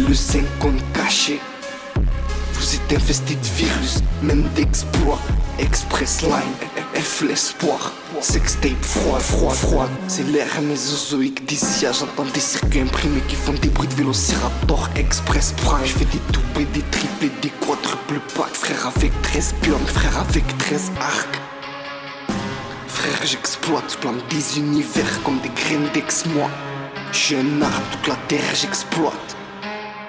Le 50 caché. Vous êtes infesté de virus, même d'exploits. Express Line, F l'espoir. Sextape froid. C'est l'ère mésozoïque d'ici. J'entends des circuits imprimés qui font des bruits de vélociraptor. Express Prime, je fais des doubles, des triples, des quadruples packs. Frère avec 13 piones, frère avec 13 arcs. Frère, j'exploite, je plante des univers comme des graines d'ex-moi. J'suis un arbre, toute la terre j'exploite.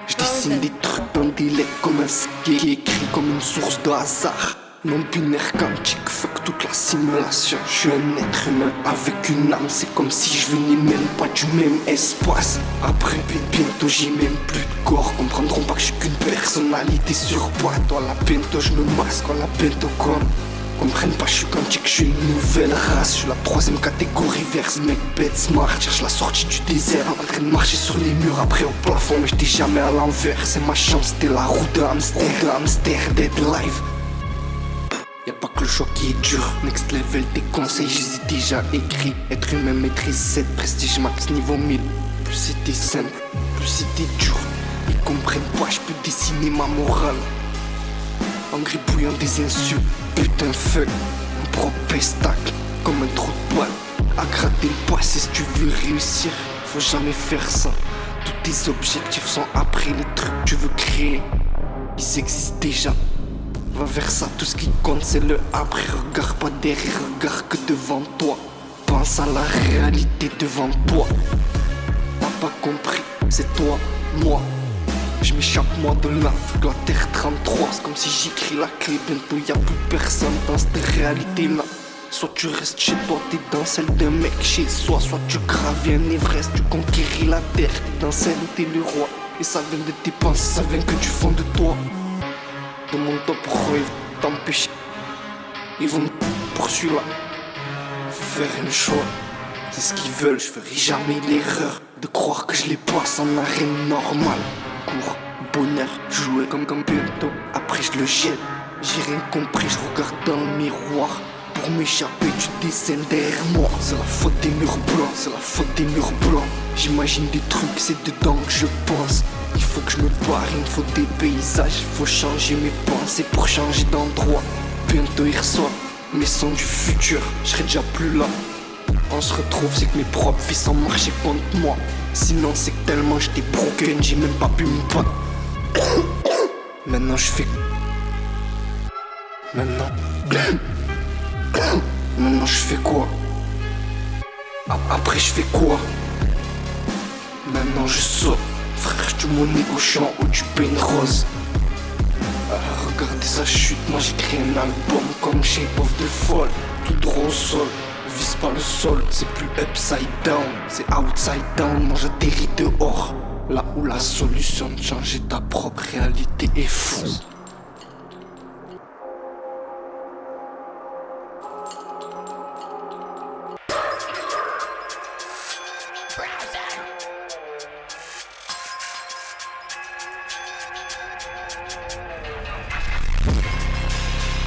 Je dessine des trucs dans des lettres comme un ski écrit comme une source de hasard. Non binaire quantique, fuck toute la simulation. Je suis un être humain avec une âme. C'est comme si je venais même pas du même espace. Après bientôt j'y même plus de corps. Comprendront pas que je suis qu'une personnalité sur boîte. Dans la bento je me masque, dans la bento comme. Comprennent pas, je suis quantique, je suis une nouvelle race. Je suis la troisième catégorie verse mec bête smart. Cherche la sortie du désert, en train de marcher sur les murs, après au plafond. Mais j'étais jamais à l'envers, c'est ma chance, c'était la route de hamster, dead live. Y'a pas que le choix qui est dur. Next level, tes conseils, je les ai déjà écrits. Être humain maîtrise 7, prestige max niveau 1000. Plus c'était simple, plus c'était dur. Ils comprennent pas, je peux dessiner ma morale en gribouillant des insultes. Putain fuck, un propre pestacle, comme un trou de poil. À gratter le passé si tu veux réussir, faut jamais faire ça. Tous tes objectifs sont après les trucs que tu veux créer. Ils existent déjà, va vers ça, tout ce qui compte c'est le après. Regarde pas derrière, regarde que devant toi. Pense à la réalité devant toi. T'as pas compris, c'est toi, moi. Je m'échappe moi de là, avec la terre 33. C'est comme si j'écris la clé, bientôt y'a plus personne dans cette réalité là. Soit tu restes chez toi, t'es dans celle d'un mec chez soi. Soit tu gravis un Everest, tu conquéris la terre. T'es dans celle où t'es le roi. Et ça vient de tes pensées, ça vient que du fond de toi. De mon top pro, ils vont t'empêcher. Ils vont me poursuivre là. Faire un choix, c'est ce qu'ils veulent. Je ferai jamais l'erreur de croire que je les passe en arène normale. Cours, bonheur, jouer comme bientôt. Après je le jette, j'ai rien compris, je regarde dans le miroir. Pour m'échapper du dessin derrière moi. C'est la faute des murs blancs, c'est la faute des murs blancs. J'imagine des trucs, c'est dedans que je pense. Il faut que je me barre, il me faut des paysages. Il faut changer mes pensées pour changer d'endroit. Bientôt ils reçoivent mes sons du futur, je serai déjà plus là. On se retrouve, c'est que mes propres fils ont marché contre moi. Sinon c'est que tellement j'étais broken, j'ai même pas pu me battre. Maintenant je fais... Maintenant je fais quoi? Après je fais quoi? Maintenant je saute. Frère, je mon égo, je suis en haut du pain rose. Regardez sa chute, moi j'écris un album comme Shape of the Fall. Tout droit au sol, vise pas le sol, c'est plus upside down, c'est outside down. Moi j'atterris dehors, là où la solution de changer ta propre réalité est fausse.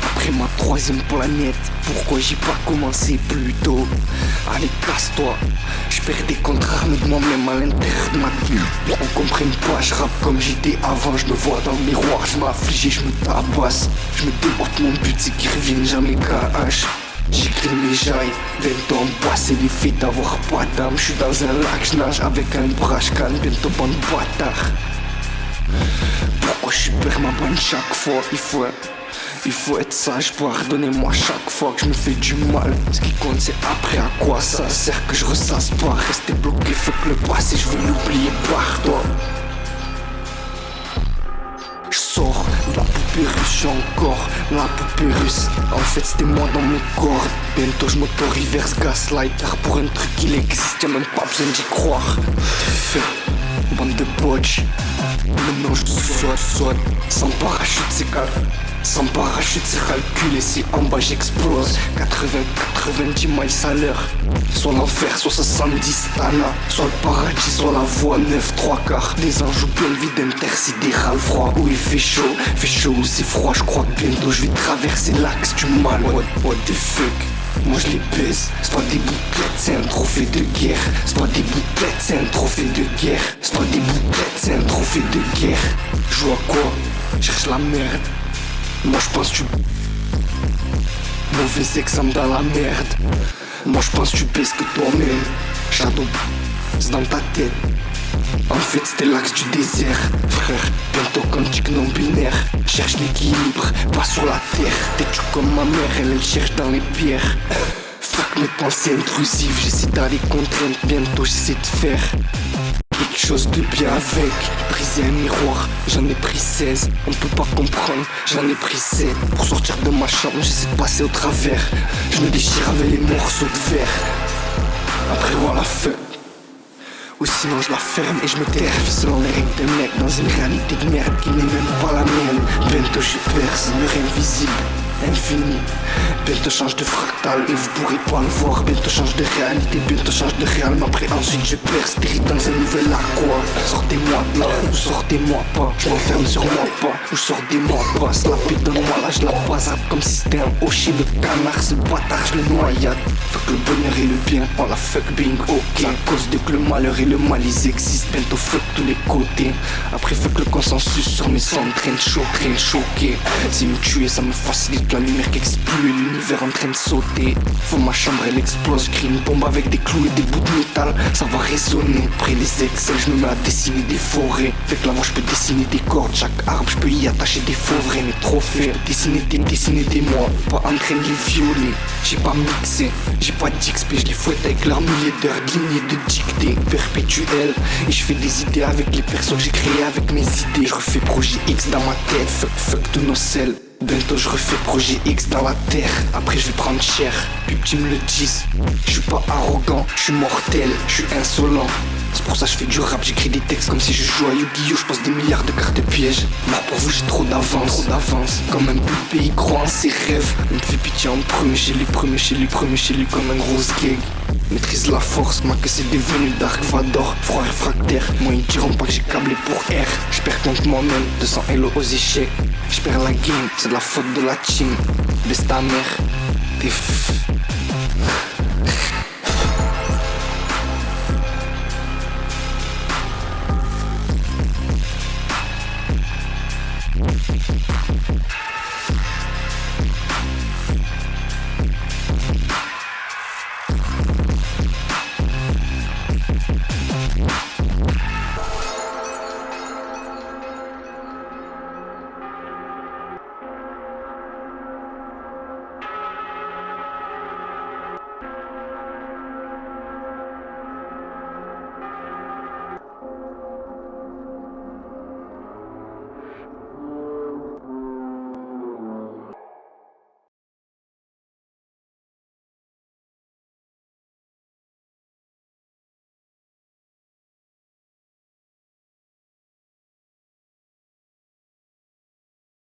Après ma troisième planète, pourquoi j'ai pas commencé plus tôt? Allez casse-toi, je perds des contrats armés de moi-même à l'intérieur de ma bulle. On comprenne pas, je rappe comme j'étais avant. Je me vois dans le miroir, je m'afflige et je me tabasse. Je me dégoûte, mon but c'est qu'ils reviennent jamais KH. J'écris mes jailles, 20 ans passé l'effet d'avoir pas d'âme. Je suis dans un lac, je nage avec un bras, je canne bientôt bande bâtard. Pourquoi je perds ma bonne chaque fois? Il faut être sage, pardonnez-moi chaque fois que je me fais du mal. Ce qui compte c'est après à quoi ça sert que je ressasse pas. Rester bloqué, fuck le passé, je veux l'oublier par toi. Je sors de la poupée russe, je suis encore la poupée russe. En fait c'était moi dans mes cordes. Bientôt je m'auto-reverse gaslight. Car pour un truc il existe, y'a même pas besoin d'y croire. Fait, bande de botch. Maintenant je saute. Sans parachute c'est calme. Sans parachute c'est calculé, si en bas j'explose 90 miles à l'heure. Soit l'enfer, soit 70 Tana. Soit le paradis, soit la voie 9/3/4. Des anges bien vide intersidéral froid. Où il fait chaud ou c'est froid. Je crois que bientôt je vais traverser l'axe du mal. What the fuck, moi je les baise. C'est pas des bouclettes, c'est un trophée de guerre. C'est pas des bouclettes, c'est un trophée de guerre. C'est pas des bouclettes, c'est un trophée de guerre. Joue à quoi? Cherche la merde. Moi je pense tu mauvais exemple dans la merde. Moi je pense tu baisses que toi-même. Shadow, c'est dans ta tête. En fait c'était l'axe du désert. Frère, bientôt comme chic non binaire. Cherche l'équilibre, pas sur la terre. T'es-tu comme ma mère, elle cherche dans les pierres. Fuck mes pensées intrusives, j'essaie d'aller contraindre. Bientôt j'essaie de faire quelque chose de bien avec. Briser un miroir, j'en ai pris 16. On peut pas comprendre, j'en ai pris 7. Pour sortir de ma chambre, j'essaie de passer au travers. Je me déchire avec les morceaux de verre. Après voilà, fuck. Ou sinon je la ferme et je me terre. Selon les règles de mec, dans une réalité de merde qui n'est même pas la mienne. Bientôt je perce, mur invisible, infini. Bientôt change de fractal et vous pourrez pas le voir. Bientôt change de réalité, bientôt change de réel. Mais après ensuite je perce, direct dans un nouvel aqua. Sortez-moi de là, ou sortez-moi pas. Je m'enferme sur moi pas, ou sortez-moi pas. Slapé, donne-moi là, je la passe comme si c'était un hocher. Le canard, ce bâtard, je le noyade. Fuck le bonheur et le bien, oh la fuck being ok. À cause de que le malheur et le mal ils existent. Bientôt fuck tous les côtés. Après fuck le consensus sur mes sons, train de choquer. Si me tuer ça me facilite la lumière qui explose. L'univers en train de sauter. Faut ma chambre elle explose. J'cris une bombe avec des clous et des bouts de métal. Ça va résonner. Près des excels je me mets à dessiner des forêts. Avec la voix je peux dessiner des cordes. Chaque arbre je peux y attacher des faux vrais. Mes trophées, dessiner des mois. Pas en train de les violer. J'ai pas mixé, j'ai pas d'XP. Je les fouette avec leurs milliers d'heures lignées de dictée perpétuelle. Et je fais des idées avec les persos que j'ai créés avec mes idées. Je refais projet X dans ma tête. Fuck tous nos selles. Bientôt je refais projet X dans la terre. Après je vais prendre cher, puis tu me le disent. Je suis pas arrogant, je suis mortel, je suis insolent. C'est pour ça que je fais du rap, j'écris des textes comme si je jouais à Yu-Gi-Oh! Je pose des milliards de cartes pièges. Mort pour vous, j'ai trop d'avance. Comme un poupée, il croit en ses rêves. Il me fait pitié en premier chez lui comme un gros gag. Maîtrise la force, moi que c'est devenu Dark Vador. Froid réfractaire, moi ils diront pas que j'ai câblé pour R. J'perds contre moi-même, 200 hello aux échecs. J'perds la game, c'est de la faute de la team. Baisse ta mère, t'es